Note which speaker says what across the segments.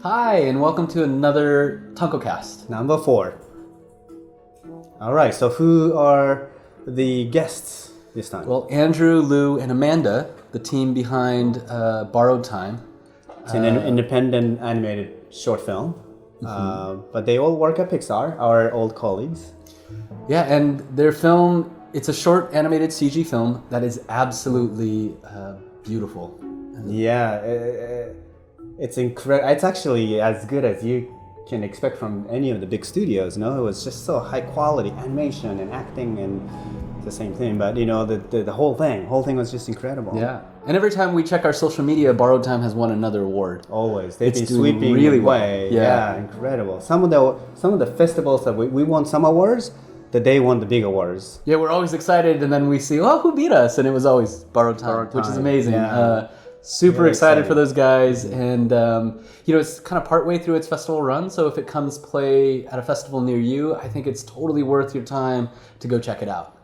Speaker 1: Hi, and welcome to another Tonkocast.
Speaker 2: Number 4. All right, so who are the guests this time?
Speaker 1: Well, Andrew, Lou, and Amanda, the team behind Borrowed Time.
Speaker 2: It's an independent animated short film, but they all work at Pixar, our old colleagues.
Speaker 1: Yeah, and their film, it's a short animated CG film that is absolutely beautiful.
Speaker 2: Yeah, it's incredible. It's actually as good as you can expect from any of the big studios. No, it was just so high quality animation and acting and the same thing. But you know, the whole thing was just incredible.
Speaker 1: Yeah, and every time we check our social media, Borrowed Time has won another award.
Speaker 2: Always, they've been
Speaker 1: doing
Speaker 2: sweeping
Speaker 1: really
Speaker 2: away.
Speaker 1: well. Yeah,
Speaker 2: incredible. Some of the festivals that we won some awards, that they won the big awards.
Speaker 1: Yeah, we're always excited, and then we see, oh, who beat us? And it was always Borrowed Time, which is amazing.
Speaker 2: Yeah.
Speaker 1: Super
Speaker 2: Really
Speaker 1: excited
Speaker 2: exciting.
Speaker 1: for those guys, and you know, it's kind of partway through its festival run, so if it comes play at a festival near you, I think it's totally worth your time to go check it out.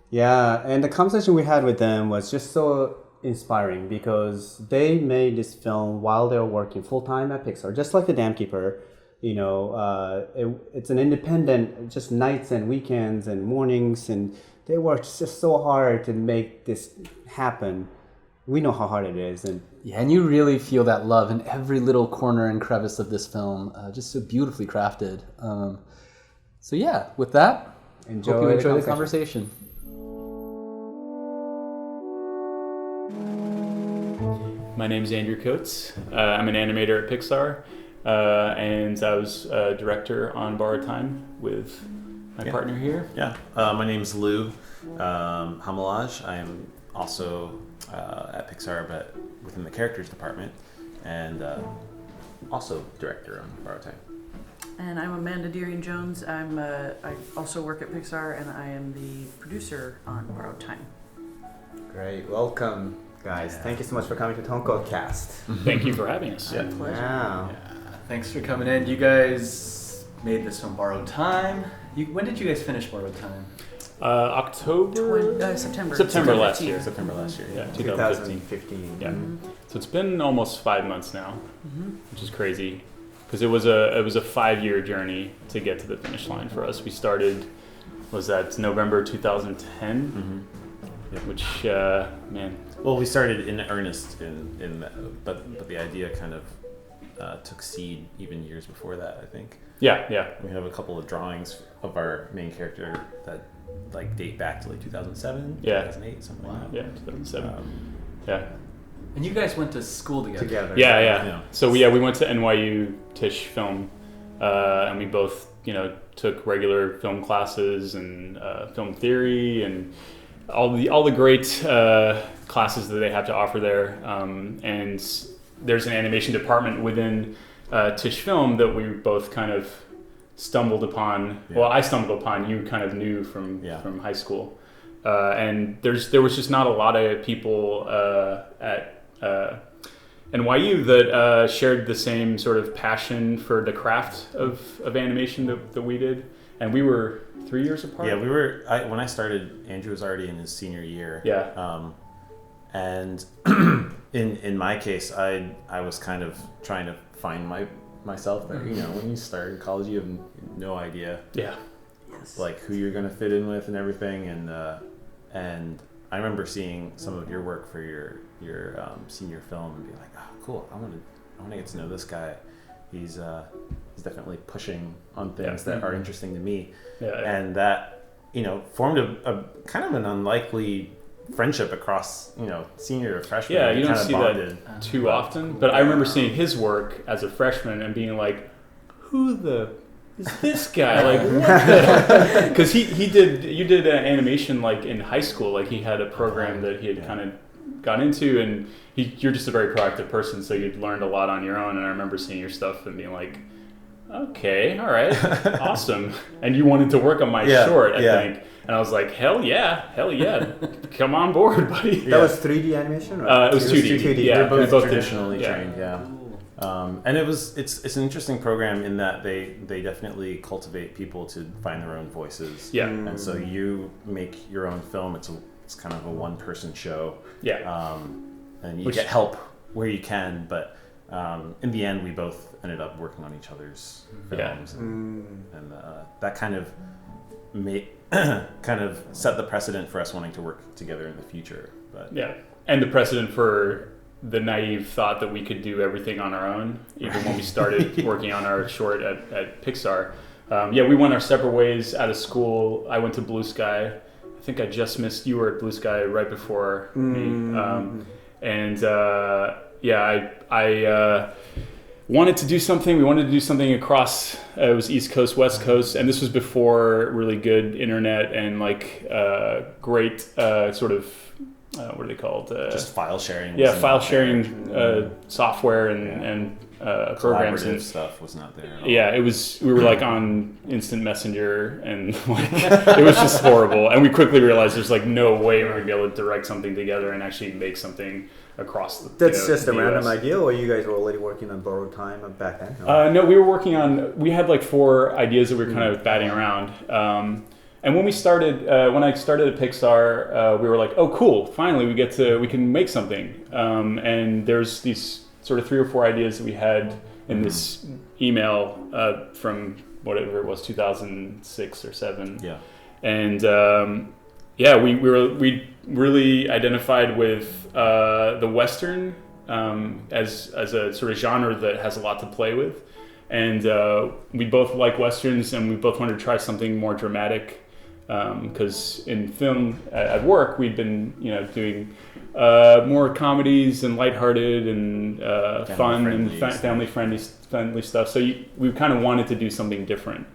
Speaker 2: Yeah, and the conversation we had with them was just so inspiring because they made this film while they were working full-time at Pixar, just like The Dam Keeper. You know, it's an independent, just nights and weekends and mornings, and they worked just so hard to make this happen. We know how hard it is, and
Speaker 1: Yeah, and you really feel that love in every little corner and crevice of this film, just so beautifully crafted. So yeah, with that, hope you enjoy the conversation.
Speaker 3: My name is Andrew Coates. I'm an animator at Pixar, and I was a director on Borrowed Time with my partner here.
Speaker 4: Yeah, my name's Lou Hamou-lhadg. I am also at Pixar, but within the characters department, and also director on Borrowed Time.
Speaker 5: And I'm Amanda Deering-Jones. I also work at Pixar, and I am the producer on Borrowed Time.
Speaker 2: Great, welcome, guys.
Speaker 4: Yeah.
Speaker 2: Thank you so much for coming to Tonkocast.
Speaker 3: Thank you for having us.
Speaker 5: My pleasure.
Speaker 2: Yeah.
Speaker 1: Thanks for coming in. You guys made this from Borrowed Time. When did you guys finish Borrowed Time?
Speaker 3: September last year.
Speaker 4: September last year.
Speaker 3: Yeah, 2015.
Speaker 2: 2015.
Speaker 3: Yeah. So it's been almost 5 months now, which is crazy, because it was a 5-year journey to get to the finish line for us. We started, was that November 2010, which man.
Speaker 4: Well, we started in earnest but the idea kind of took seed even years before that, I think.
Speaker 3: Yeah.
Speaker 4: We have a couple of drawings of our main character that like date back to like 2007, 2008, something like that.
Speaker 3: Yeah, 2007. Yeah.
Speaker 1: And you guys went to school together.
Speaker 3: Yeah. So we went to NYU Tisch Film, and we both took regular film classes and film theory and all the great classes that they have to offer there. And there's an animation department within Tisch Film that we both kind of stumbled upon.
Speaker 4: Yeah.
Speaker 3: Well, I stumbled upon. You kind of knew from high school, and there was just not a lot of people at NYU that shared the same sort of passion for the craft of animation that we did, and we were 3 years apart.
Speaker 4: Yeah, when I started, Andrew was already in his senior year.
Speaker 3: Yeah.
Speaker 4: And in my case, I was kind of trying to find myself there. You know, when you start in college, you have no idea.
Speaker 3: Yeah.
Speaker 4: Like who you're gonna fit in with and everything. And I remember seeing some of your work for your senior film and being like, oh, cool. I want to get to know this guy. He's definitely pushing on things that are interesting to me.
Speaker 3: Yeah.
Speaker 4: And that formed a kind of an unlikely friendship across senior to freshman.
Speaker 3: Yeah, you don't
Speaker 4: kind of
Speaker 3: see
Speaker 4: bonded.
Speaker 3: that too often. But I remember seeing his work as a freshman and being like, who the is this guy? Like, what? Because you did animation like in high school. Like he had a program that he had kind of got into, and you're just a very proactive person, so you'd learned a lot on your own. And I remember seeing your stuff and being like, okay, all right, awesome. And you wanted to work on my short, I think. And I was like, hell yeah, come on board, buddy.
Speaker 2: That was 3D animation, right?
Speaker 3: It was 2D.
Speaker 4: Yeah,
Speaker 3: we both
Speaker 4: traditionally
Speaker 3: did.
Speaker 4: trained. Yeah. And it's an interesting program in that they definitely cultivate people to find their own voices.
Speaker 3: Yeah.
Speaker 4: And so you make your own film. it's kind of a one-person show.
Speaker 3: Yeah.
Speaker 4: And you get help where you can, but in the end, we both ended up working on each other's films, and that kind of set the precedent for us wanting to work together in the future. But
Speaker 3: yeah, and the precedent for the naive thought that we could do everything on our own, even when we started working on our short at Pixar. We went our separate ways out of school. I went to Blue Sky. I think I just missed, you were at Blue Sky right before me. I wanted to do something. We wanted to do something across, it was East Coast, West Coast, and this was before really good internet and like great sort of, what are they called?
Speaker 4: just file sharing.
Speaker 3: Yeah, file sharing software and programs and
Speaker 4: stuff was not there at all.
Speaker 3: Yeah, it was. We were like on Instant Messenger, and like it was just horrible. And we quickly realized there's like no way we're gonna be able to direct something together and actually make something across the.
Speaker 2: That's just a
Speaker 3: the
Speaker 2: random
Speaker 3: US.
Speaker 2: idea, or you guys were already working on borrowed time back then?
Speaker 3: No, we were working on. We had like 4 ideas that we were kind of batting around. And when we started, when I started at Pixar, we were like, "Oh, cool! Finally, we can make something." And there's these sort of 3 or 4 ideas that we had in this email from whatever it was, 2006 or 7.
Speaker 4: Yeah.
Speaker 3: And we really identified with the Western as a sort of genre that has a lot to play with, and we both like Westerns, and we both wanted to try something more dramatic. Because in film at work, we'd been doing more comedies and lighthearted and fun and family-friendly stuff. So we kind of wanted to do something different,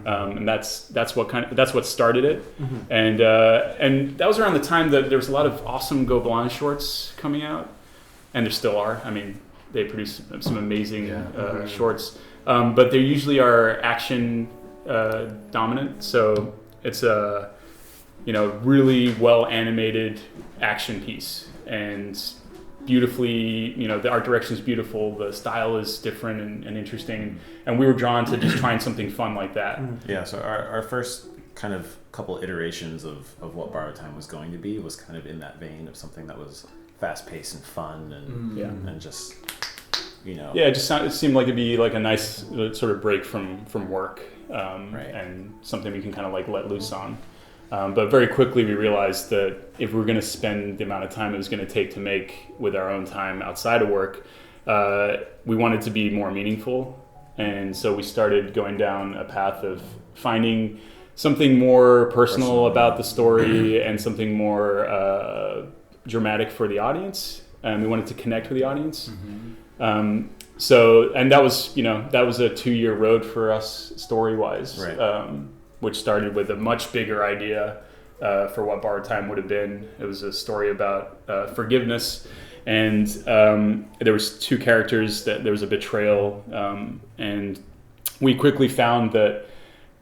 Speaker 3: and that's what started it. And that was around the time that there was a lot of awesome Go Blonde shorts coming out, and there still are. I mean, they produce some amazing shorts, but they usually are action dominant. So it's a really well animated action piece, and beautifully, the art direction is beautiful, the style is different and interesting, and we were drawn to just trying something fun like that.
Speaker 4: Yeah, so our first kind of couple iterations of what Borrowed Time was going to be was kind of in that vein of something that was fast paced and fun and just it seemed like it'd be like a nice sort of break from work. And something we can kind of like let loose on. But very quickly we realized that if we were going to spend the amount of time it was going to take to make with our own time outside of work, we wanted to be more meaningful. And so we started going down a path of finding something more personal about the story and something more dramatic for the audience. And we wanted to connect with the audience. And that was a 2-year road for us story-wise, which started with a much bigger idea for what Borrowed Time would have been. It was a story about forgiveness, and there was 2 characters. There was a betrayal, and we quickly found that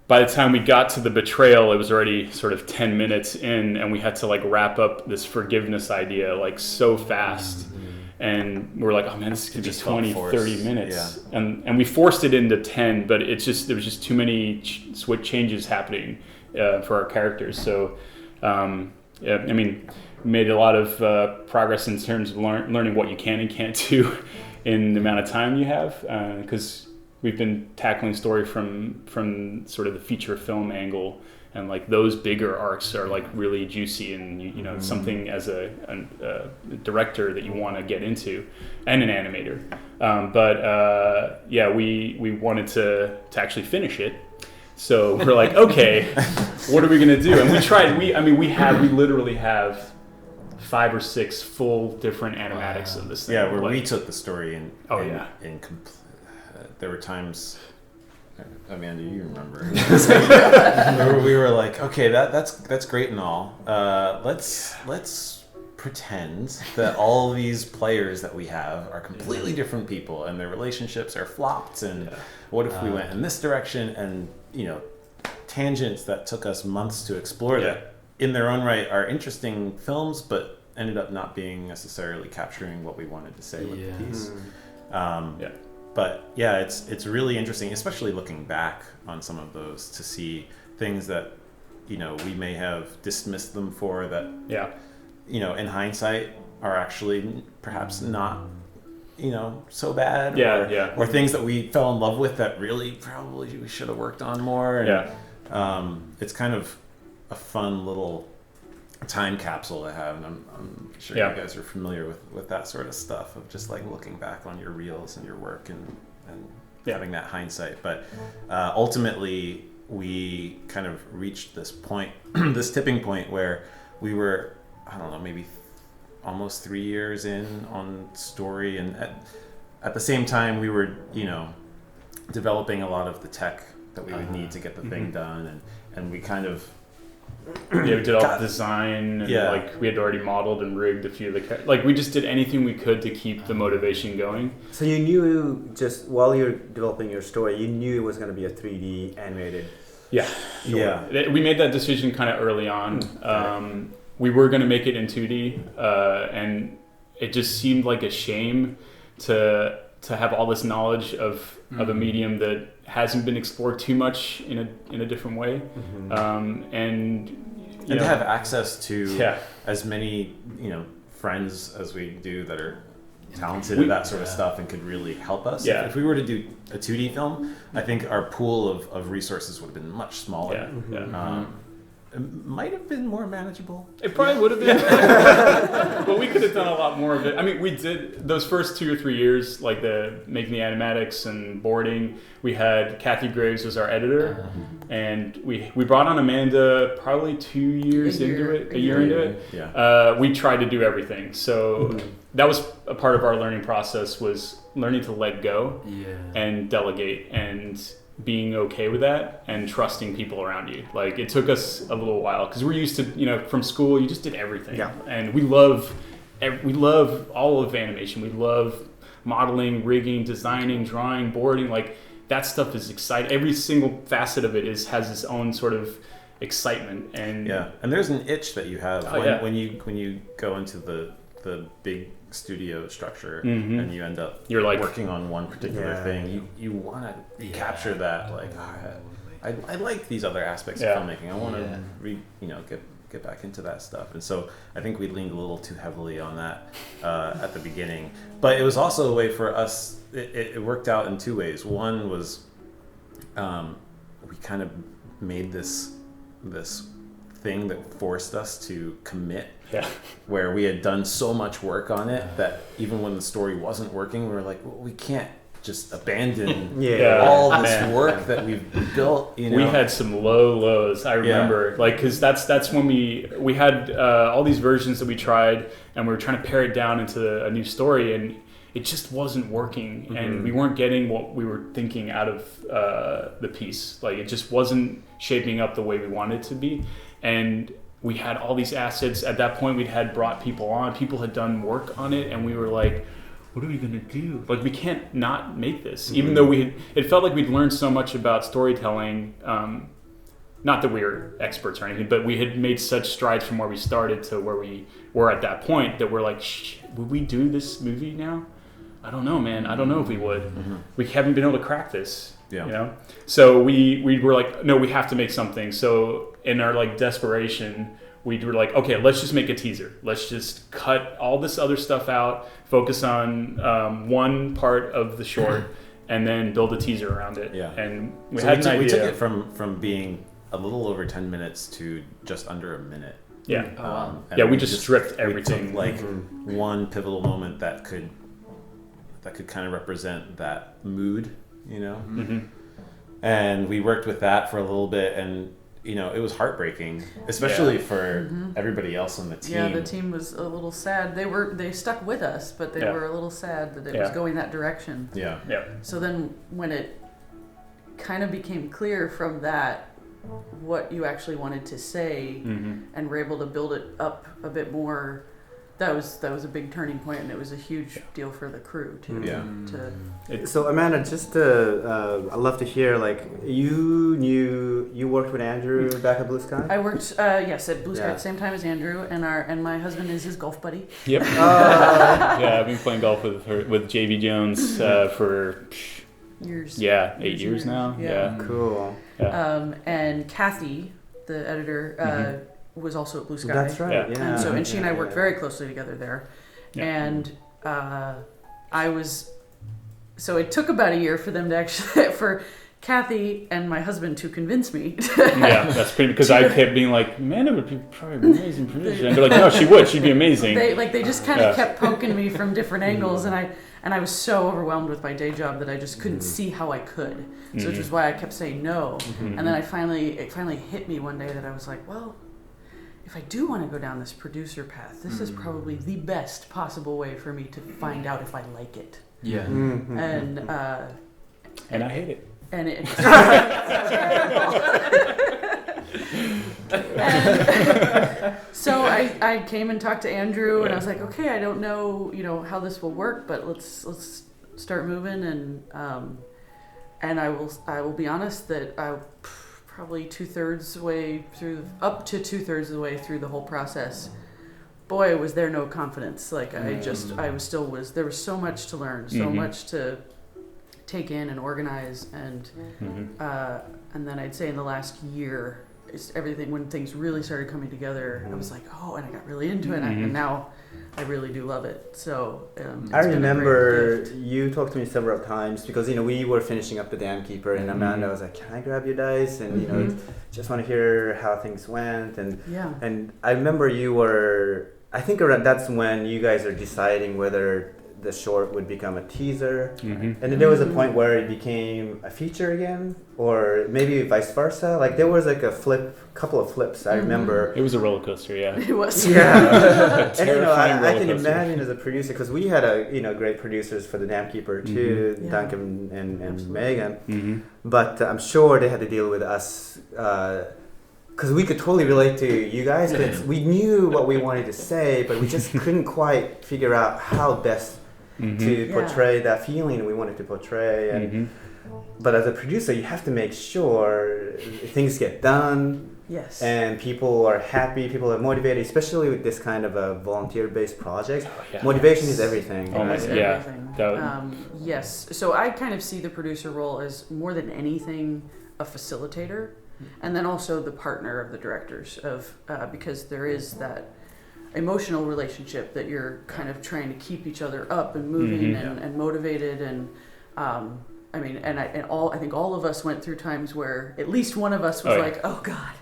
Speaker 4: by the time we got to the betrayal, it was already sort of 10 minutes in, and we had to like wrap up this forgiveness idea like so fast. And we're like, oh man, this could be 20, 30 minutes. Yeah. And we forced it into 10, but there was just too many changes happening for our characters. So, we made a lot of progress in terms of learning what you can and can't do in the amount of time you have. Because we've been tackling story from sort of the feature film angle. And like those bigger arcs are like really juicy, and something as a director that you want to get into, and an animator. We wanted to actually finish it. So we're like, okay, what are we gonna do? And we tried. We literally have 5 or 6 full different animatics of this thing. Yeah, where we took the story and there were times. Amanda, you remember? We were like, okay, that's great and all. Let's pretend that all these players that we have are completely different people, and their relationships are flopped. And what if we went in this direction? And tangents that took us months to explore that in their own right are interesting films, but ended up not being necessarily capturing what we wanted to say with the piece. But it's really interesting, especially looking back on some of those, to see things that we may have dismissed them for that,
Speaker 3: Yeah.
Speaker 4: In hindsight are actually perhaps not, so bad.
Speaker 3: Yeah.
Speaker 4: Or things that we fell in love with that really probably we should have worked on more. And, it's kind of a fun little time capsule to have, and I'm sure you guys are familiar with that sort of stuff of just like looking back on your reels and your work and having that hindsight. But ultimately, we kind of reached this point, this tipping point where we were, I don't know, maybe almost 3 years in on story, and at the same time we were, developing a lot of the tech that we would need to get the thing done, and we kind of
Speaker 3: we did all the design, and like we had already modeled and rigged a few of the we just did anything we could to keep the motivation going.
Speaker 2: So you knew, just while you're developing your story, you knew it was going to be a 3D animated.
Speaker 3: Yeah, sure. Yeah. We made that decision kind of early on. We were going to make it in 2D, and it just seemed like a shame to have all this knowledge of a medium that hasn't been explored too much in a different way, and
Speaker 4: to have access to as many friends as we do that are talented at that sort of stuff and could really help us. If we were to do a 2D film, I think our pool of resources would have been much smaller. It might have been more manageable.
Speaker 3: It probably would have been. But we could have done a lot more of it. I mean, we did those first 2 or 3 years, like making the animatics and boarding. We had Kathy Graves as our editor, and we brought on Amanda probably 2 years into it, a year into it.
Speaker 4: Yeah.
Speaker 3: We tried to do everything. So that was a part of our learning process, was learning to let go and delegate and being okay with that and trusting people around you. Like, it took us a little while because we're used to, from school, you just did everything. Yeah. And we love all of animation. We love modeling, rigging, designing, drawing, boarding. Like, that stuff is exciting. Every single facet of it has its own sort of excitement. And
Speaker 4: and there's an itch that you have when you go into the big studio structure and you end up working on one particular thing. You want to capture that, like, I like these other aspects of filmmaking. I want to get back into that stuff. And so I think we leaned a little too heavily on that at the beginning. But it was also a way for us. It worked out in two ways. One was we kind of made this thing that forced us to commit. Where we had done so much work on it that even when the story wasn't working, we were like, well, we can't just abandon all this work that we've built.
Speaker 3: We had some low lows, I remember, because that's when we had all these versions that we tried, and we were trying to pare it down into a new story, and it just wasn't working, and we weren't getting what we were thinking out of the piece. Like, it just wasn't shaping up the way we wanted it to be, and we had all these assets. At that point, we'd had brought people on. People had done work on it, and we were like, what are we going to do? Like, we can't not make this. Even though it felt like we'd learned so much about storytelling. Not that we were experts or anything, but we had made such strides from where we started to where we were at that point that we're like, would we do this movie now? I don't know, man. I don't know if we would. We haven't been able to crack this. So we were like, no, we have to make something. So in our desperation, we were like, okay, let's just make a teaser. Let's just cut all this other stuff out, focus on one part of the short, and then build a teaser around it. And we had an idea.
Speaker 4: We took it from being a little over 10 minutes to just under a minute.
Speaker 3: We just stripped everything.
Speaker 4: We took one pivotal moment that could kind of represent that mood, and we worked with that for a little bit, and it was heartbreaking, especially for everybody else on the team.
Speaker 5: Yeah, the team was a little sad. They stuck with us, but they were a little sad that it was going that direction. So then when it kind of became clear from that what you actually wanted to say, and were able to build it up a bit more, that was a big turning point, and it was a huge deal for the crew too.
Speaker 2: So Amanda, just I'd love to hear, you worked with Andrew back at Blue Sky?
Speaker 5: I worked at Blue Sky at the same time as Andrew, and my husband is his golf buddy.
Speaker 3: Yep. I've been playing golf with JV Jones for
Speaker 5: years.
Speaker 3: 8 years now.
Speaker 2: Cool.
Speaker 5: And Kathy the editor, was also at Blue Sky.
Speaker 2: That's right. Yeah.
Speaker 5: And she and I worked very closely together there, and So it took about a year for them to actually, for Kathy and my husband to convince me.
Speaker 3: Yeah, that's pretty, because I kept being like, Amanda would be probably an amazing producer. And they're like, no, she'd be amazing.
Speaker 5: They just kind of kept poking me from different angles, and I was so overwhelmed with my day job that I just couldn't see how I could. So which is why I kept saying no. And then it finally hit me one day that I was like, well, if I do want to go down this producer path, this is probably the best possible way for me to find out if I like it.
Speaker 1: Yeah.
Speaker 5: And
Speaker 3: I hate it.
Speaker 5: And it so I came and talked to Andrew, and I was like, okay, I don't know, how this will work, but let's start moving. And I will be honest that I probably up to 2/3 of the way through the whole process. Boy, was there no confidence. Like there was so much to learn, so much to take in and organize, and then I'd say in the last year, everything, when things really started coming together, I was like, oh, and I got really into it, and now I really do love it. So
Speaker 2: I remember you talked to me several times, because we were finishing up the Dam Keeper, and Amanda was like, can I grab your dice, and just want to hear how things went, and I remember I think that's when you guys are deciding whether the short would become a teaser, and then there was a point where it became a feature again, or maybe vice versa. Like there was like couple of flips. I remember
Speaker 3: it was a roller coaster. Yeah,
Speaker 5: it was.
Speaker 2: Yeah, and I can imagine as a producer, because we had great producers for the Dam Keeper too, Duncan and Megan, but I'm sure they had to deal with us. Because we could totally relate to you guys, but we knew what we wanted to say, but we just couldn't quite figure out how best to portray that feeling we wanted to portray. But as a producer, you have to make sure things get done.
Speaker 5: Yes. And
Speaker 2: people are happy, people are motivated, especially with this kind of a volunteer-based project. Motivation is everything.
Speaker 5: Almost, everything. Yes. So I kind of see the producer role as more than anything a facilitator. And then also the partner of the directors, because there is that emotional relationship that you're kind of trying to keep each other up and moving and motivated, and I think all of us went through times where at least one of us was like, oh God,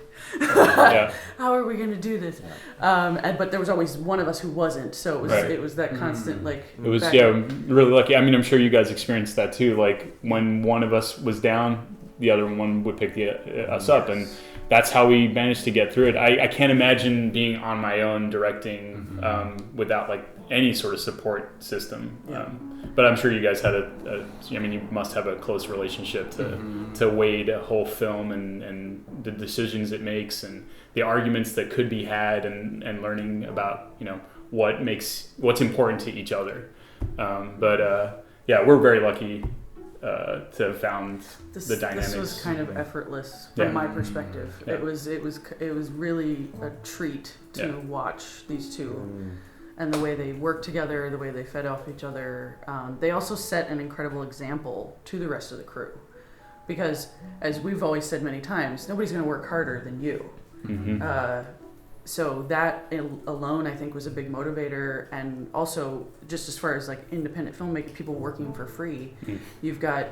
Speaker 5: how are we going to do this? But there was always one of us who wasn't, so it was that constant it was
Speaker 3: really lucky. I mean, I'm sure you guys experienced that too. Like when one of us was down, the other one would pick us up, and that's how we managed to get through it. I can't imagine being on my own directing without like any sort of support system. But I'm sure you guys had you must have a close relationship to weigh the whole film and the decisions it makes and the arguments that could be had, and learning about what's important to each other. We're very lucky to have found the dynamics.
Speaker 5: This was kind of effortless from my perspective. Yeah. It was really a treat to watch these two, and the way they worked together, the way they fed off each other. They also set an incredible example to the rest of the crew, because as we've always said many times, nobody's going to work harder than you. So that alone, I think, was a big motivator. And also, just as far as like independent filmmaking, people working for free, you've got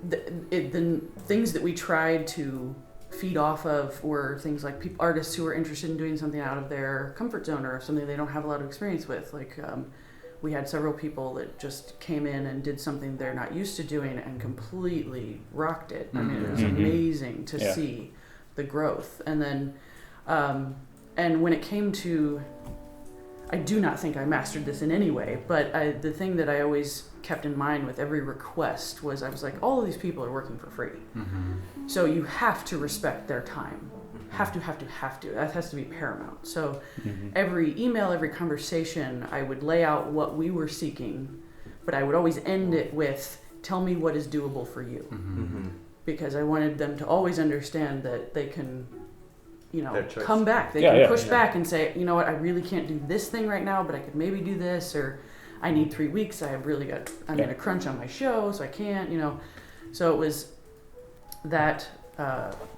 Speaker 5: the things that we tried to feed off of were things like artists who are interested in doing something out of their comfort zone or something they don't have a lot of experience with. Like we had several people that just came in and did something they're not used to doing and completely rocked it. I mean, it was amazing to see the growth. And then and when it came to, I do not think I mastered this in any way, but the thing that I always kept in mind with every request was, I was like, all of these people are working for free. So you have to respect their time. Have to. That has to be paramount. So every email, every conversation, I would lay out what we were seeking, but I would always end it with, tell me what is doable for you. Because I wanted them to always understand that they can come back. They can push back and say, you know what, I really can't do this thing right now, but I could maybe do this, or I need 3 weeks. I'm in a crunch on my show, so I can't, So it was that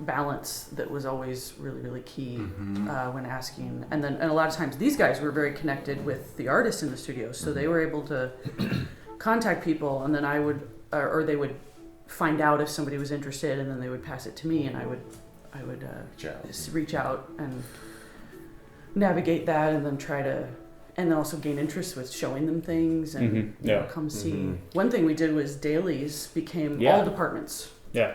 Speaker 5: balance that was always really, really key when asking. And a lot of times these guys were very connected with the artists in the studio, so they were able to contact people, and then I would, or they would find out if somebody was interested, and then they would pass it to me, and I would reach out and navigate that, and then and then also gain interest with showing them things and come see. One thing we did was dailies became all departments.
Speaker 3: Yeah.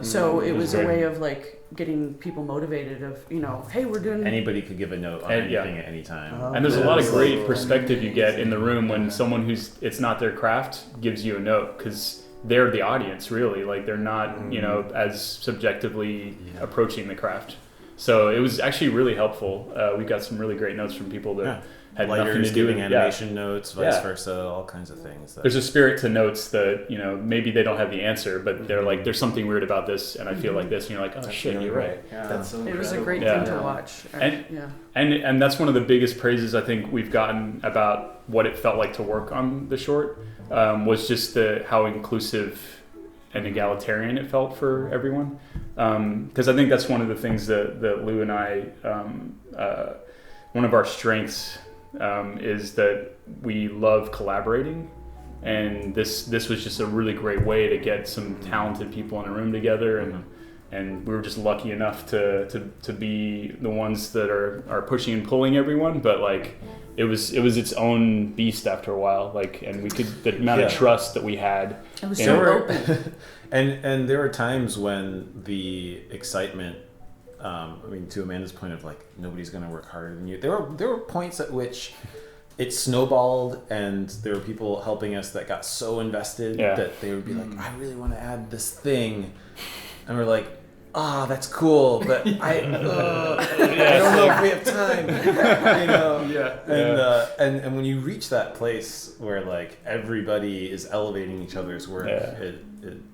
Speaker 5: So it was a way of like getting people motivated of, hey, we're doing...
Speaker 4: Anybody could give a note on anything at any time.
Speaker 3: And there's a lot of great perspective you get in the room when someone it's not their craft gives you a note, because they're the audience, really. Like, they're not, as subjectively approaching the craft. So it was actually really helpful. We got some really great notes from people that had nothing to do with
Speaker 4: animation notes, vice versa, all kinds of things.
Speaker 3: There's a spirit to notes that, maybe they don't have the answer, but they're like, there's something weird about this, and I feel like this, and you're like, oh shit, you're right.
Speaker 4: Yeah.
Speaker 5: That's so it was a great thing to watch.
Speaker 3: And that's one of the biggest praises I think we've gotten about what it felt like to work on the short, was just how inclusive and egalitarian it felt for everyone. Because I think that's one of the things that Lou and I, one of our strengths is that we love collaborating, and this was just a really great way to get some talented people in a room together, and we were just lucky enough to be the ones that are pushing and pulling everyone, but like it was its own beast after a while, like, and we could, the amount of trust that we had.
Speaker 5: It was so open.
Speaker 4: And there were times when the excitement, to Amanda's point of like, nobody's going to work harder than you. There were points at which it snowballed, and there were people helping us that got so invested that they would be like, I really want to add this thing. And we're like, that's cool, but I don't know if we have time, And when you reach that place where like everybody is elevating each other's work,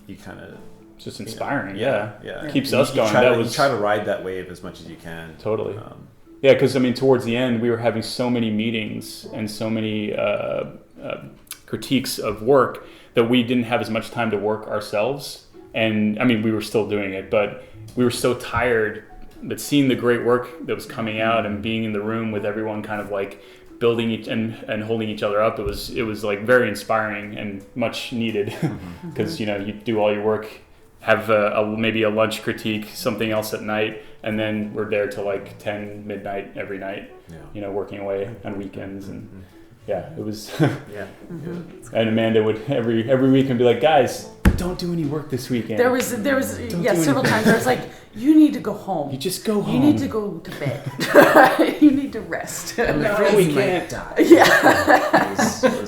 Speaker 4: you kind of
Speaker 3: it's just inspiring.
Speaker 4: It
Speaker 3: keeps us going.
Speaker 4: You try to ride that wave as much as you can.
Speaker 3: Totally. Because towards the end, we were having so many meetings and so many critiques of work that we didn't have as much time to work ourselves. And we were still doing it, but we were so tired that seeing the great work that was coming out and being in the room with everyone kind of like building and holding each other up, it was like very inspiring and much needed, because you do all your work, have maybe a lunch critique, something else at night, and then we're there till like 10 midnight every night, working away on weekends, and it was and Amanda would every week and be like, guys, don't do any work this weekend.
Speaker 5: There was several times I was like, you need to go home.
Speaker 3: You just go home.
Speaker 5: You need to go to bed. You need to rest.
Speaker 1: No, we can't die.
Speaker 5: Yeah.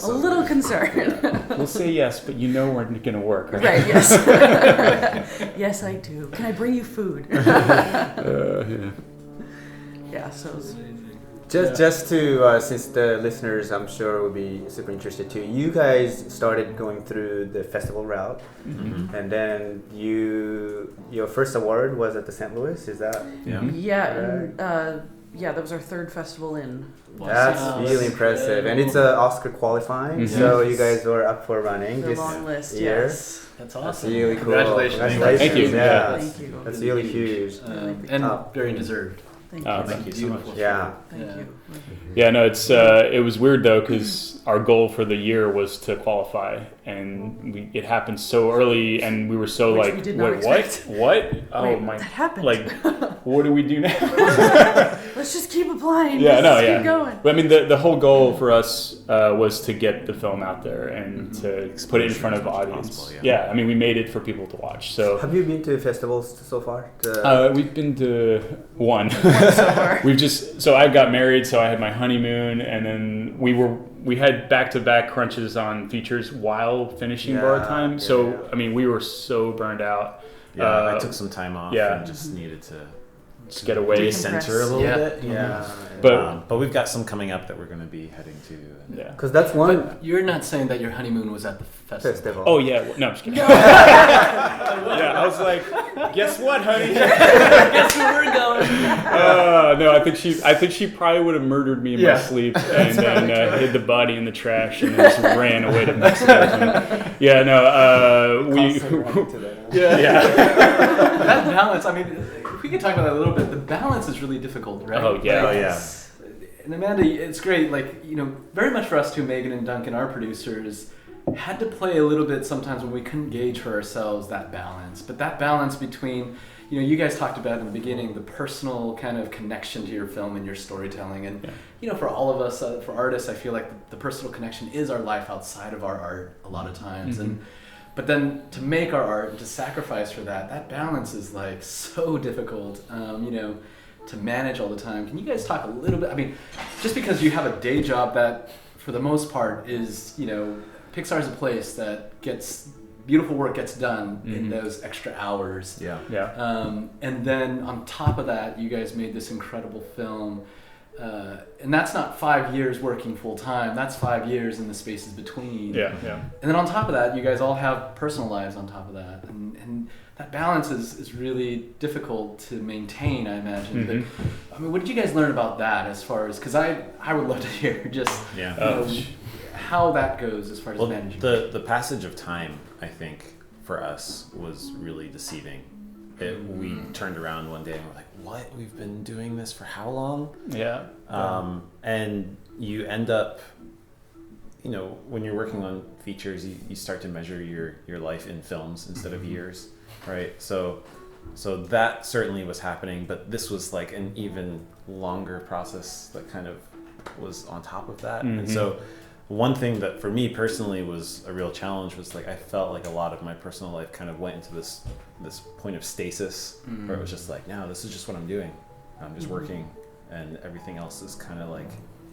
Speaker 5: A little concerned.
Speaker 3: We'll say yes, but we're going to work, right?
Speaker 5: Right, yes. Yes, I do. Can I bring you food? So it was...
Speaker 2: Just to, since the listeners, I'm sure, will be super interested too. You guys started going through the festival route, and then your first award was at the St. Louis. Is that?
Speaker 5: That was our third festival in.
Speaker 2: That's really impressive, and it's Oscar qualifying, so you guys were up for running
Speaker 5: the
Speaker 2: this
Speaker 5: long list,
Speaker 2: year.
Speaker 5: Yes.
Speaker 1: That's awesome.
Speaker 2: That's really cool.
Speaker 1: Congratulations.
Speaker 3: Thank you.
Speaker 2: Yeah.
Speaker 5: Thank you.
Speaker 2: That's really huge.
Speaker 1: And very deserved.
Speaker 5: Thank you.
Speaker 4: Thank you so much.
Speaker 2: Yeah.
Speaker 5: Thank you.
Speaker 3: Yeah, no, it was weird though, because our goal for the year was to qualify, and it happened so early, and we were so
Speaker 5: Which
Speaker 3: like,
Speaker 5: we did not
Speaker 3: wait, what?
Speaker 5: expect.
Speaker 3: What? Oh
Speaker 5: Wait,
Speaker 3: my!
Speaker 5: that happened.
Speaker 3: Like, what do we do now?
Speaker 5: Let's just keep applying.
Speaker 3: Keep
Speaker 5: going.
Speaker 3: But the whole goal for us was to get the film out there and to put it in front of the audience. Yeah, we made it for people to watch. So,
Speaker 2: have you been to festivals so far?
Speaker 3: We've been to one.
Speaker 5: So far.
Speaker 3: So I got married, so I had my honeymoon, and then we had back-to-back crunches on features while finishing Borrowed Time. So we were so burned out.
Speaker 4: I took some time off and just needed to
Speaker 3: get away,
Speaker 4: decenter a little bit.
Speaker 2: Yeah.
Speaker 4: But we've got some coming up that we're going to be heading to.
Speaker 2: Because that's one.
Speaker 1: But you're not saying that your honeymoon was at the festival.
Speaker 3: Oh yeah, no, I'm just kidding. I was like, guess what, honey?
Speaker 1: Guess where we're going.
Speaker 3: No, I think she probably would have murdered me in my sleep, and then hid the body in the trash and then just ran away to Mexico.
Speaker 6: That balance, I mean, if we could talk about that a little bit, the balance is really difficult, right?
Speaker 3: Oh, yeah.
Speaker 6: And Amanda, it's great, like, you know, very much for us too, Megan and Duncan, our producers, had to play a little bit sometimes when we couldn't gauge for ourselves that balance. But that balance between, you know, you guys talked about in the beginning, the personal kind of connection to your film and your storytelling. And, you know, for all of us, for artists, I feel like the personal connection is our life outside of our art a lot of times. But then to make our art and to sacrifice for that balance is like so difficult, you know, to manage all the time. Can you guys talk a little bit, I mean, just because you have a day job that for the most part is, you know, Pixar is a place that beautiful work gets done in those extra hours. And then on top of that, you guys made this incredible film. And that's not 5 years working full time. That's 5 years in the spaces between. And then on top of that, you guys all have personal lives on top of that. And that balance is really difficult to maintain, I imagine. But, I mean, what did you guys learn about that as far as, because I would love to hear just you know, how that goes as far as managing.
Speaker 4: The passage of time, I think, for us was really deceiving. We turned around one day and we're like, what? We've been doing this for how long? And you end up, you know, when you're working on features, you start to measure your life in films instead of years, right? So that certainly was happening, but this was like an even longer process that kind of was on top of that. And so one thing that for me personally was a real challenge was like I felt like a lot of my personal life kind of went into this point of stasis where it was just like, no, this is just what I'm doing. I'm just working, and everything else is kind of like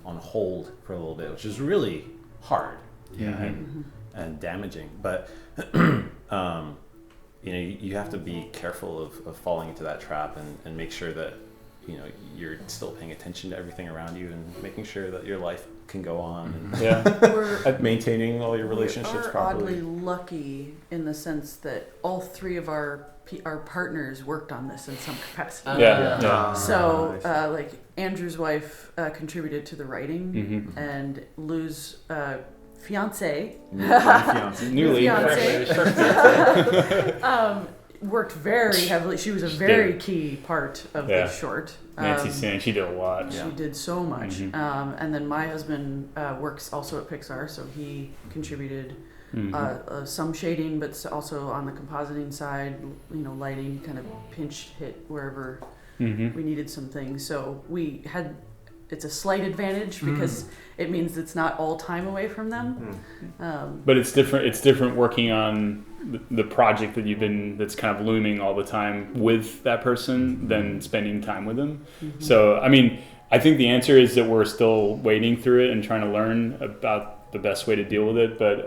Speaker 4: on hold for a little bit, which is really hard and damaging. But you know, you have to be careful of falling into that trap and make sure that, you know, you're still paying attention to everything around you and making sure that your life can go on and maintaining all your relationships properly.
Speaker 5: Oddly lucky in the sense that all three of our partners worked on this in some capacity. So like Andrew's wife contributed to the writing, and Lou's fiance worked very heavily. She was a very key part of the short.
Speaker 3: Nancy sang, she did a lot.
Speaker 5: She did so much. And then my husband works also at Pixar, so he contributed some shading, but also on the compositing side, you know, lighting, kind of pinch hit wherever we needed some things. So it's a slight advantage because it means it's not all time away from them.
Speaker 3: But it's different working on the project that's kind of looming all the time with that person than spending time with them. So, I mean, I think the answer is that we're still wading through it and trying to learn about the best way to deal with it. But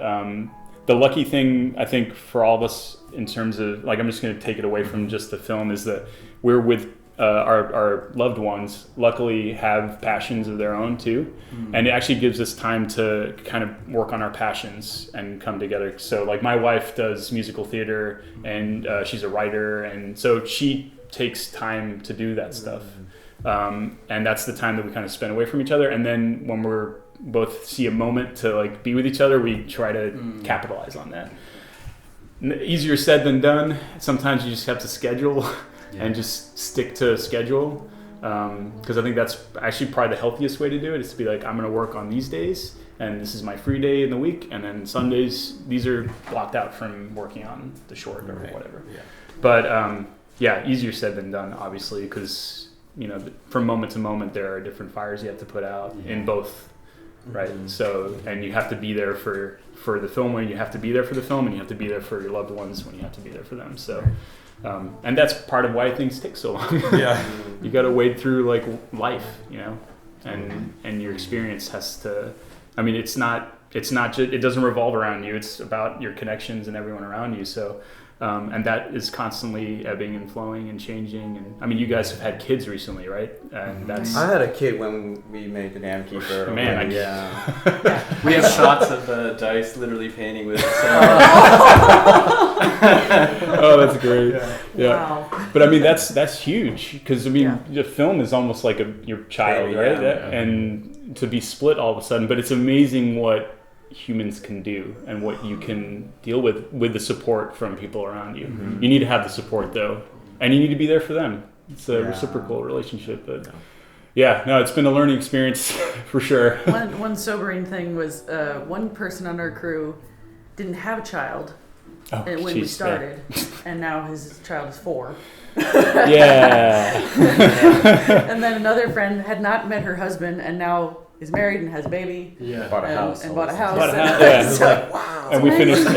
Speaker 3: the lucky thing, I think, for all of us in terms of, like, I'm just going to take it away from just the film, is that we're with our loved ones luckily have passions of their own too, and it actually gives us time to kind of work on our passions and come together. So like my wife does musical theater, and she's a writer, and so she takes time to do that stuff, and that's the time that we kind of spend away from each other. And then when we're both see a moment to like be with each other, we try to capitalize on that. Easier said than done. Sometimes you just have to schedule and just stick to a schedule, because I think that's actually probably the healthiest way to do it, is to be like, I'm going to work on these days, and this is my free day in the week, and then Sundays, these are blocked out from working on the short or whatever. But easier said than done, obviously, because, you know, from moment to moment there are different fires you have to put out in both, right? So, and you have to be there for the film when you have to be there for the film, and you have to be there for your loved ones when you have to be there for them. So and that's part of why things take so long. You got to wade through like life, you know, and your experience has to, I mean, it's not just, it doesn't revolve around you. It's about your connections and everyone around you. So, and that is constantly ebbing and flowing and changing. And I mean, you guys have had kids recently, right? And that's,
Speaker 2: I had a kid when we made the Dam Keeper.
Speaker 3: Man,
Speaker 6: we have shots of Dice literally painting with
Speaker 3: oh, that's great.
Speaker 5: Wow.
Speaker 3: But I mean, that's huge, because I mean, the film is almost like your child, right? And to be split all of a sudden, but it's amazing what humans can do and what you can deal with the support from people around you. You need to have the support though, and you need to be there for them. It's a reciprocal relationship. But it's been a learning experience for sure.
Speaker 5: One sobering thing was one person on our crew didn't have a child when we started, and now his child is 4. And then another friend had not met her husband and now is married and has a baby.
Speaker 4: Bought a house.
Speaker 5: And bought a house.
Speaker 3: So, wow. And we finished a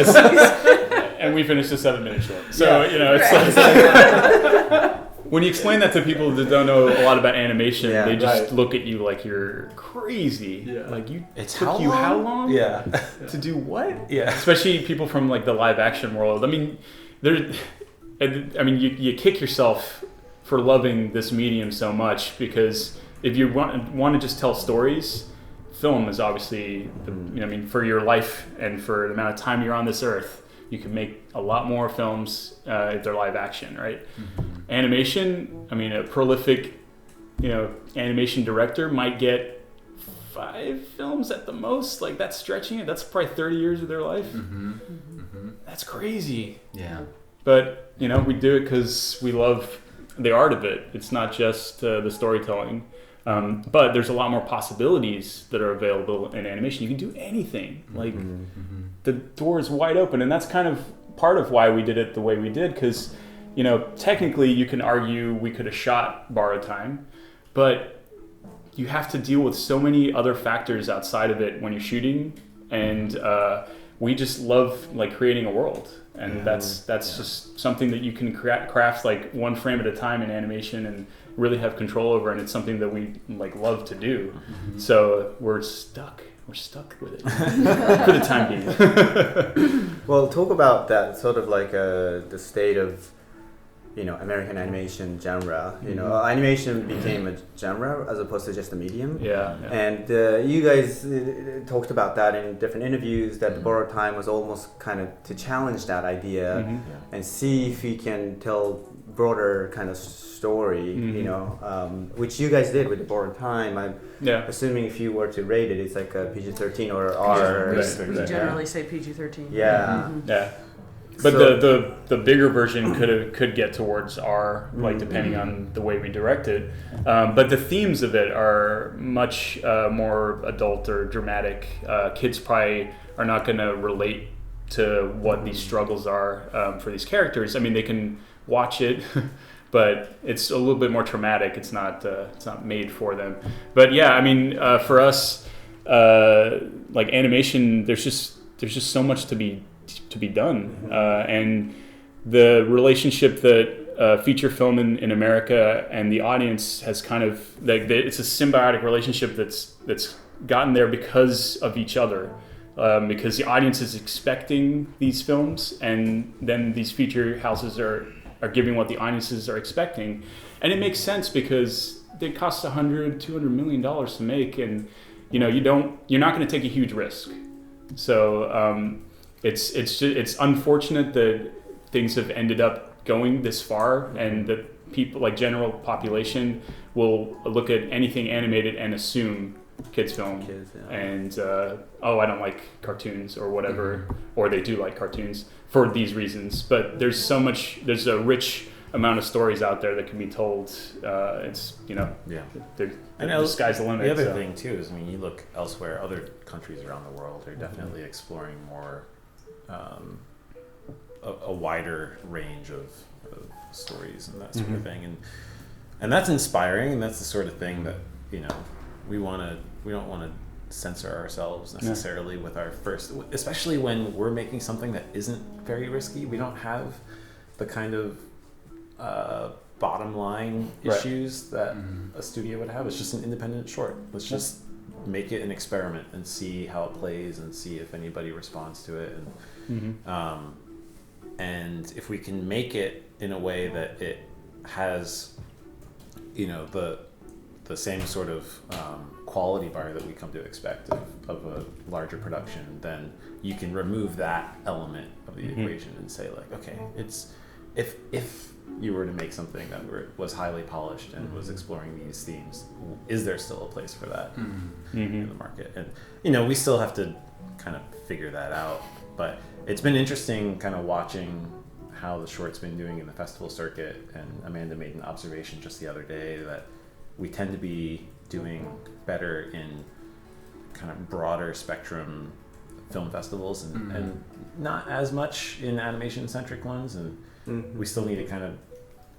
Speaker 3: 7-minute short. So it's like when you explain that to people that don't know a lot about animation, they just look at you like you're crazy. Like took you how long? To do what? Especially people from like the live action world. I mean, you kick yourself for loving this medium so much, because if you want to just tell stories, film is obviously for your life and for the amount of time you're on this earth, you can make a lot more films if they're live action, right? Animation, a prolific, animation director might get 5 films at the most. Like, that's stretching it. That's probably 30 years of their life. That's crazy. But we do it because we love the art of it. It's not just the storytelling. But there's a lot more possibilities that are available in animation. You can do anything. Like, the door is wide open, and that's kind of part of why we did it the way we did. Because, technically, you can argue we could have shot Borrowed Time, but you have to deal with so many other factors outside of it when you're shooting, and we just love creating a world. And that's just something that you can craft like one frame at a time in animation and really have control over, and it's something that we love to do. So we're stuck with it for the time being.
Speaker 2: Well, talk about that sort of the state of American animation genre. Animation became a genre as opposed to just a medium. And you guys talked about that in different interviews, that the Borrowed Time was almost kind of to challenge that idea and see if you can tell broader kind of story, which you guys did with the Borrowed Time. I'm assuming if you were to rate it, it's like a PG-13 or R.
Speaker 5: We generally say PG-13.
Speaker 3: But the bigger version could get towards R, depending on the way we direct it. But the themes of it are much more adult or dramatic. Kids probably are not going to relate to what these struggles are for these characters. They can watch it, but it's a little bit more traumatic. It's not made for them. But for us, animation, there's just so much to be done, and the relationship that feature film in America and the audience has kind of it's a symbiotic relationship that's gotten there because of each other, because the audience is expecting these films, and then these feature houses are giving what the audiences are expecting, and it makes sense because they cost $100-200 million to make, and you're not going to take a huge risk. So it's unfortunate that things have ended up going this far, and that people general population will look at anything animated and assume kids film, and I don't like cartoons or whatever, or they do like cartoons for these reasons. But there's a rich amount of stories out there that can be told. The sky's the limit.
Speaker 4: The other thing too is, you look elsewhere, other countries around the world are definitely exploring more a wider range of stories and that sort of thing, and that's inspiring, and that's the sort of thing that we don't want to censor ourselves necessarily with our first, especially when we're making something that isn't very risky. We don't have the kind of bottom line issues that a studio would have. It's just an independent short. Let's just make it an experiment and see how it plays and see if anybody responds to it, and if we can make it in a way that it has the same sort of quality bar that we come to expect of a larger production, then you can remove that element of the equation and say okay, it's if you were to make something that was highly polished and was exploring these themes, is there still a place for that in the market? And we still have to kind of figure that out. But it's been interesting kind of watching how the short's been doing in the festival circuit. And Amanda made an observation just the other day that we tend to be doing better in kind of broader spectrum film festivals and not as much in animation-centric ones. And we still need to kind of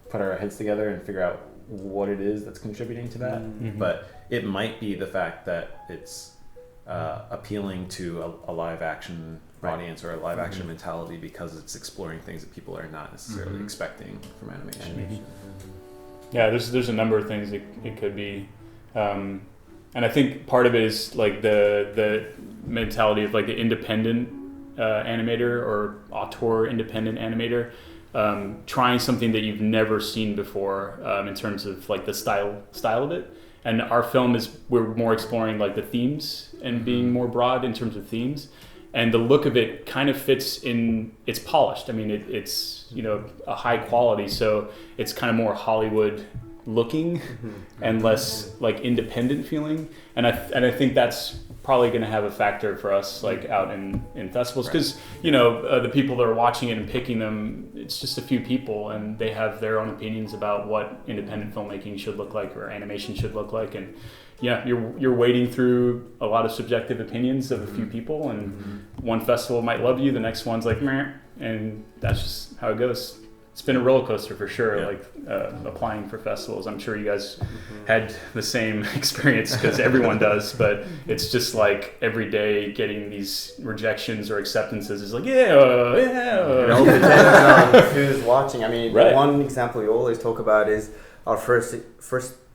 Speaker 4: put our heads together and figure out what it is that's contributing to that. But it might be the fact that it's appealing to a live action audience or a live action mentality because it's exploring things that people are not necessarily expecting from animation.
Speaker 3: Yeah, there's a number of things it could be. And I think part of it is like the mentality of like the independent animator or auteur independent animator, trying something that you've never seen before in terms of like the style of it. And our film we're more exploring like the themes and being more broad in terms of themes. And the look of it kind of fits in, it's polished. I mean, it's a high quality, so it's kind of more Hollywood looking and less like independent feeling. And I think that's probably going to have a factor for us like out in festivals because the people that are watching it and picking them, it's just a few people and they have their own opinions about what independent filmmaking should look like or animation should look like. And you're wading through a lot of subjective opinions of a few people, and one festival might love you, the next one's like meh, and that's just how it goes. It's been a roller coaster for sure, like applying for festivals. I'm sure you guys had the same experience because everyone does, but it's just like every day getting these rejections or acceptances is like,
Speaker 2: It all depends on who's watching. I mean, one example we always talk about is our first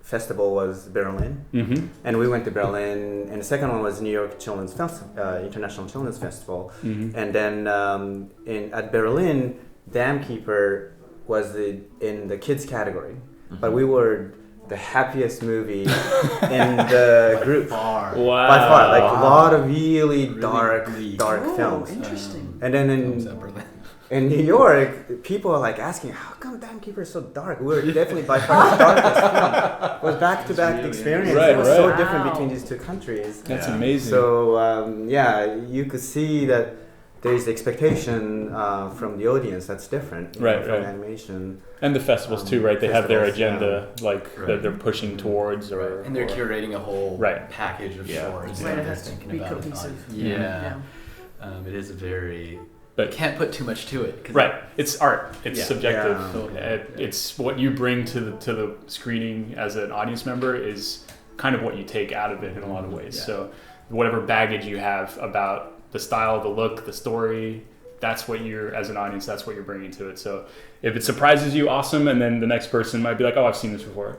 Speaker 2: festival was Berlin, and we went to Berlin, and the second one was New York International Children's Festival, and then at Berlin, Dam Keeper was in the kids category, but we were the happiest movie in the group. By far, like a lot of really dark films.
Speaker 5: Interesting.
Speaker 2: And then in New York, people are like asking, how come Dam Keeper is so dark? We were definitely by far the darkest film. It was back-to-back experience. It was so different between these two countries.
Speaker 3: That's amazing.
Speaker 2: So you could see that there's expectation from the audience that's different from animation.
Speaker 3: And the festivals too, right? They have their agenda that they're pushing towards,
Speaker 6: and they're curating a whole package of shorts.
Speaker 5: It has to be cohesive.
Speaker 6: It is a very... But can't put too much to it.
Speaker 3: It's art. It's subjective. It's what you bring to the screening as an audience member is kind of what you take out of it in a lot of ways. So whatever baggage you have about the style, the look, the story, that's what as an audience, that's what you're bringing to it. So if it surprises you, awesome. And then the next person might be like, oh, I've seen this before.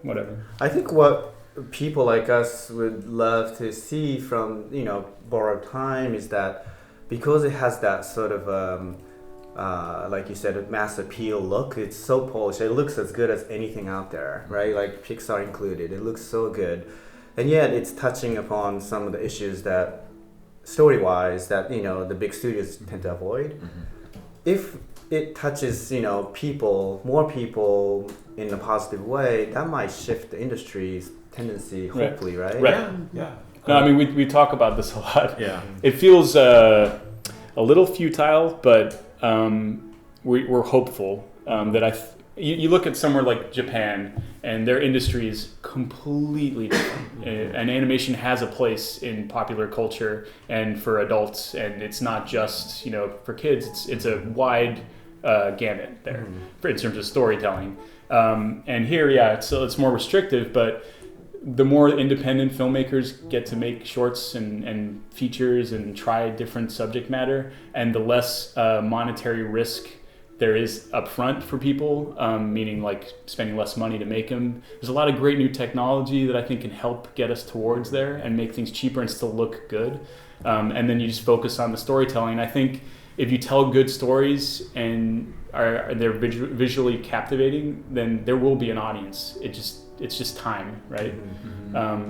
Speaker 3: Whatever.
Speaker 2: I think what people like us would love to see from, Borrowed Time is that because it has that sort of, like you said, mass appeal look, it's so polished. It looks as good as anything out there, right? Like Pixar included. It looks so good. And yet it's touching upon some of the issues that, story-wise, that, the big studios tend to avoid. If it touches, more people in a positive way, that might shift the industry's tendency, hopefully, right?
Speaker 3: Yeah. No, I mean, we talk about this a lot. Yeah. It feels a little futile, but we're hopeful that you look at somewhere like Japan, and their industry is completely different. And animation has a place in popular culture and for adults, and it's not just for kids. It's a wide gamut there in terms of storytelling. And here, it's more restrictive, but the more independent filmmakers get to make shorts and features and try different subject matter, and the less monetary risk there is upfront for people, meaning like spending less money to make them. There's a lot of great new technology that I think can help get us towards there and make things cheaper and still look good. And then you just focus on the storytelling. I think if you tell good stories and they're visually captivating, then there will be an audience. It's just time, right?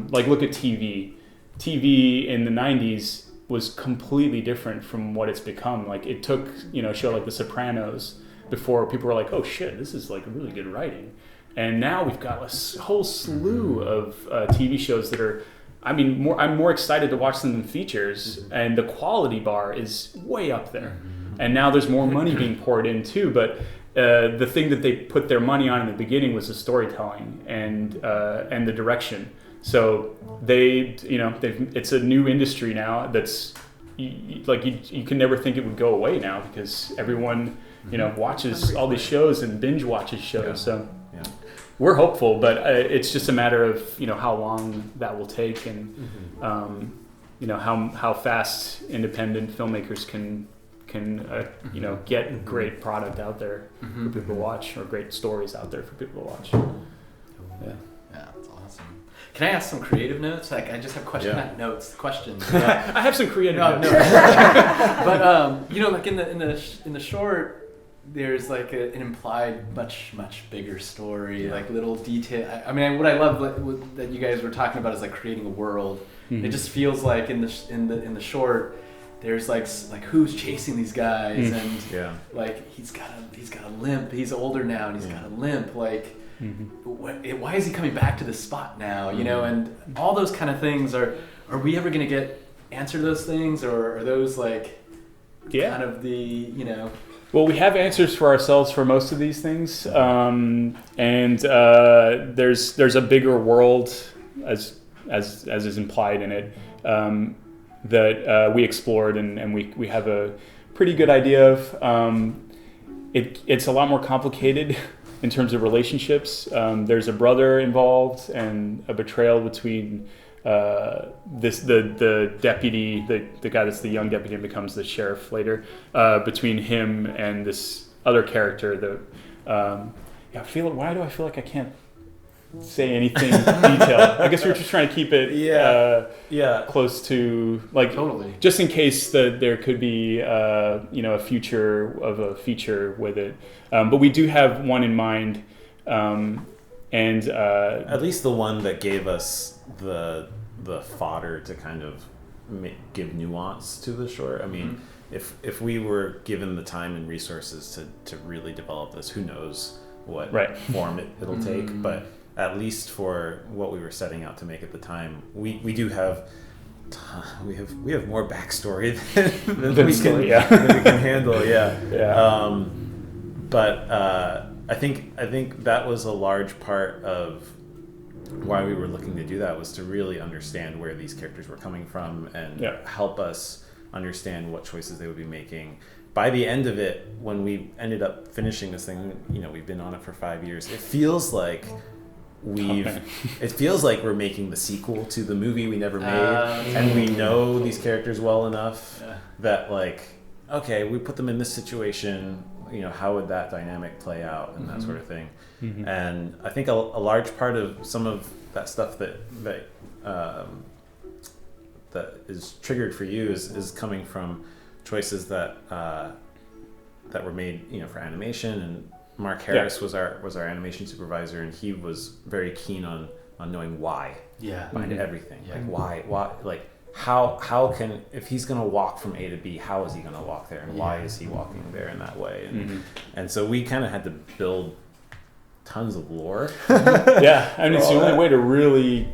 Speaker 3: Like look at TV. TV in the 90s was completely different from what it's become. Like it took, a show like The Sopranos before people were like, oh shit, this is like really good writing. And now we've got a whole slew of TV shows that are, I'm more excited to watch them than features, and the quality bar is way up there. And now there's more money being poured in too, but the thing that they put their money on in the beginning was the storytelling and the direction. So it's a new industry now that's you can never think it would go away now, because everyone watches all these shows and binge watches shows. Yeah. So we're hopeful, but it's just a matter of how long that will take, and how fast independent filmmakers can get great product out there for people to watch, or great stories out there for people to watch. Yeah,
Speaker 6: that's awesome. Can I ask some creative notes? Like, I just have questions, not notes, questions.
Speaker 3: I have some creative notes.
Speaker 6: But like in the short, there's like an implied much bigger story, like little detail. I mean, what I love that you guys were talking about is like creating a world. It just feels like in the short, there's like who's chasing these guys, and like he's got a limp. He's older now, and he's got a limp. Like, why is he coming back to this spot now? And all those kind of things. Are we ever gonna get answer those things, or are those like kind of the
Speaker 3: Well, we have answers for ourselves for most of these things, and there's a bigger world as is implied in it. That we explored and we have a pretty good idea of. It's a lot more complicated in terms of relationships. There's a brother involved and a betrayal between the deputy, the guy that's the young deputy and becomes the sheriff later, between him and this other character. Why do I feel like I can't say anything detailed? I guess we're just trying to keep it close to, like,
Speaker 6: totally,
Speaker 3: just in case that there could be a future of a feature with it, but we do have one in mind, and
Speaker 4: at least the one that gave us the fodder to kind of give nuance to the short. I mean, if we were given the time and resources to really develop this, who knows what form it'll take, but at least for what we were setting out to make at the time, we do have we have more backstory than we can handle. But I think that was a large part of why we were looking to do that, was to really understand where these characters were coming from and help us understand what choices they would be making. By the end of it, when we ended up finishing this thing, we've been on it for 5 years. It feels like we're making the sequel to the movie we never made, and we know these characters well enough that, like, okay, we put them in this situation, how would that dynamic play out, and that sort of thing. And I think a large part of some of that stuff that is triggered for you is coming from choices that were made, for animation. And Mark Harris was our animation supervisor, and he was very keen on knowing why behind everything. Like, why, like, how can, if he's going to walk from A to B, how is he going to walk there, and why is he walking there in that way? And so we kind of had to build tons of lore.
Speaker 3: And it's the only way to really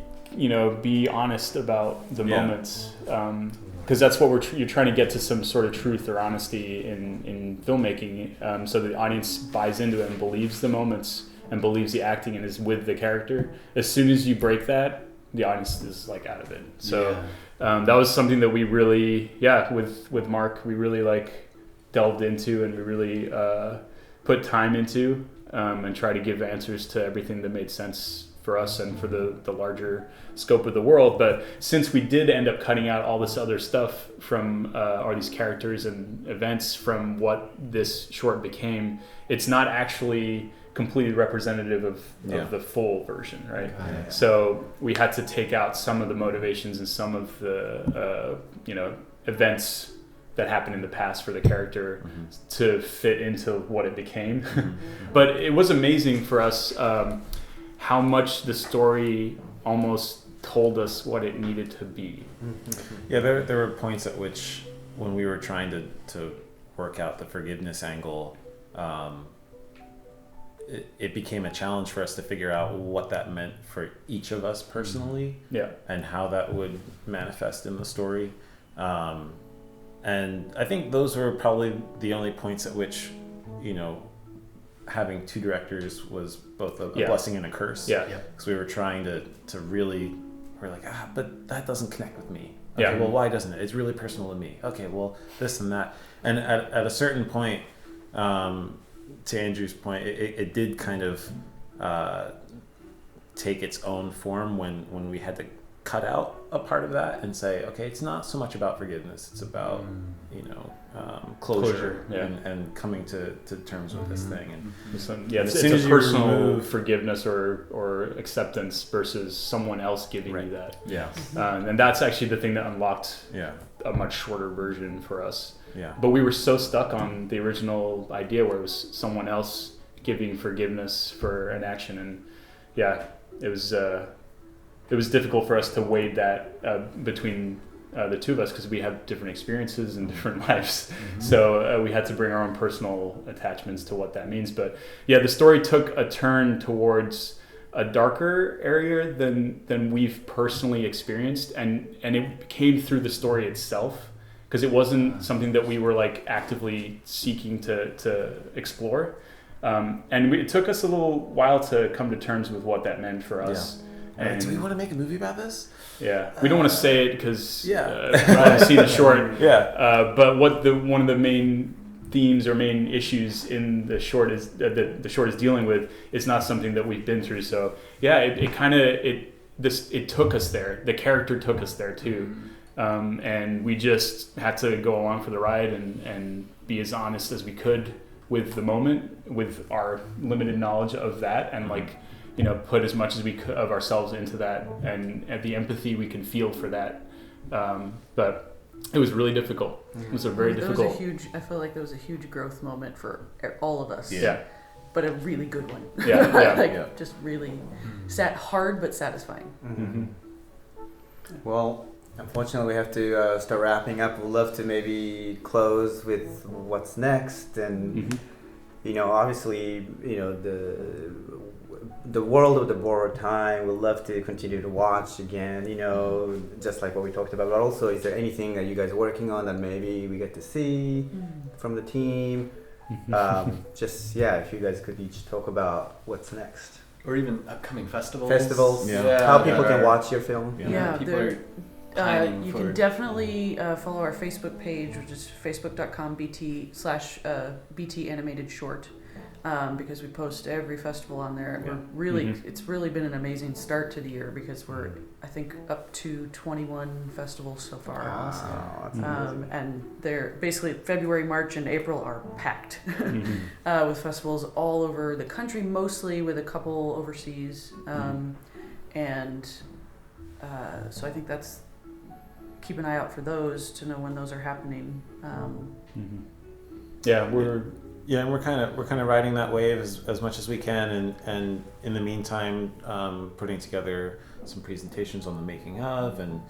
Speaker 3: be honest about the moments, because that's what you're trying to get to, some sort of truth or honesty in filmmaking, so the audience buys into it and believes the moments and believes the acting and is with the character. As soon as you break that, the audience is like out of it. So that was something that we really with Mark we really like delved into, and we really put time into, and try to give answers to everything that made sense for us and for the larger scope of the world. But since we did end up cutting out all this other stuff from or these characters and events from what this short became, it's not actually completely representative of the full version, right? So we had to take out some of the motivations and some of the events that happened in the past for the character to fit into what it became. But it was amazing for us how much the story almost told us what it needed to be.
Speaker 4: There were points at which, when we were trying to work out the forgiveness angle, it became a challenge for us to figure out what that meant for each of us personally, and how that would manifest in the story. And I think those were probably the only points at which, having two directors was both a blessing and a curse. Because we were trying to really, we're like, but that doesn't connect with me. Okay, well, why doesn't it? It's really personal to me. Okay, well, this and that. And at a certain point, to Andrew's point, it did kind of take its own form when we had to cut out a part of that and say, okay, it's not so much about forgiveness, it's about closure. And coming to terms with this thing. And
Speaker 3: it's a personal forgiveness or acceptance versus someone else giving you that. And that's actually the thing that unlocked a much shorter version for us. But we were so stuck on the original idea where it was someone else giving forgiveness for an action, and it was difficult for us to weigh that between the two of us because we have different experiences and different lives. So we had to bring our own personal attachments to what that means. But the story took a turn towards a darker area than we've personally experienced, and it came through the story itself, because it wasn't something that we were like actively seeking to explore. And it took us a little while to come to terms with what that meant for us.
Speaker 4: And do we want to make a movie about this?
Speaker 3: We don't want to say it because we haven't seen the short. But one of the main themes or main issues in the short is the short is dealing with is not something that we've been through. So it took us there. The character took us there too, and we just had to go along for the ride and be as honest as we could with the moment, with our limited knowledge of that, and put as much as we could of ourselves into that, and the empathy we can feel for that. But it was really difficult. It was a very difficult.
Speaker 5: I feel like there was a huge growth moment for all of us. But a really good one. Just really hard but satisfying.
Speaker 7: Well, unfortunately, we have to start wrapping up. We'd love to maybe close with what's next, and obviously, the world of the borrowed time. We'd love to continue to watch again. Just like what we talked about. But also, is there anything that you guys are working on that maybe we get to see from the team? If you guys could each talk about what's next,
Speaker 6: or even upcoming festivals.
Speaker 7: How people can watch your film.
Speaker 5: People are you can definitely follow our Facebook page, which is facebook.com/BT animated short, because we post every festival on there. We're really it's really been an amazing start to the year because we're I think up to 21 festivals so far. And they're basically February, March, and April are packed with festivals all over the country, mostly with a couple overseas. So I think that's keep an eye out for those to know when those are happening.
Speaker 4: We're kind of riding that wave as much as we can, and in the meantime, putting together some presentations on the making of, and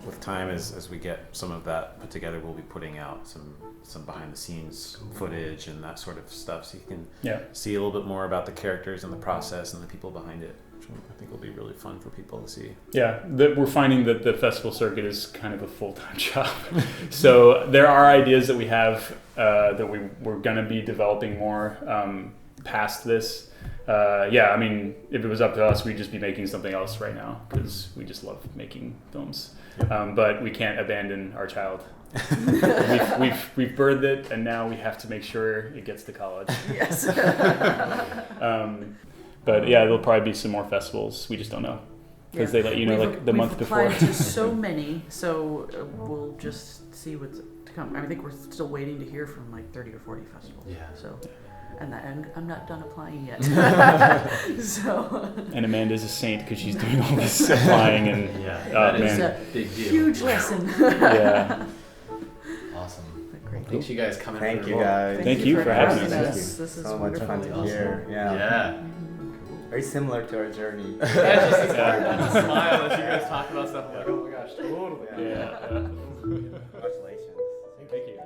Speaker 4: with time as we get some of that put together, we'll be putting out some behind the scenes footage and that sort of stuff, so you can see a little bit more about the characters and the process and the people behind it. I think will be really fun for people to see.
Speaker 3: We're finding that the festival circuit is kind of a full-time job. So there are ideas that we have that we're going to be developing more past this. I mean, if it was up to us, we'd just be making something else right now because we just love making films. But we can't abandon our child. we've birthed it, and now we have to make sure it gets to college.
Speaker 5: Yes.
Speaker 3: But there'll probably be some more festivals. We just don't know because they let you know the month before.
Speaker 5: We've applied to so many, so we'll just see what's to come. I think we're still waiting to hear from 30 or 40 festivals. So, and I'm not done applying yet.
Speaker 3: And Amanda's a saint because she's doing all this applying and
Speaker 5: it's a big deal. Huge lesson.
Speaker 6: Awesome. Thanks you guys coming.
Speaker 7: Thank you guys.
Speaker 3: Thank you for having us.
Speaker 5: This is
Speaker 7: so much fun to hear. Very similar to our journey.
Speaker 6: Just smile as you guys talk about stuff. I'm like, oh my gosh, totally.
Speaker 7: Congratulations.
Speaker 3: Thank you.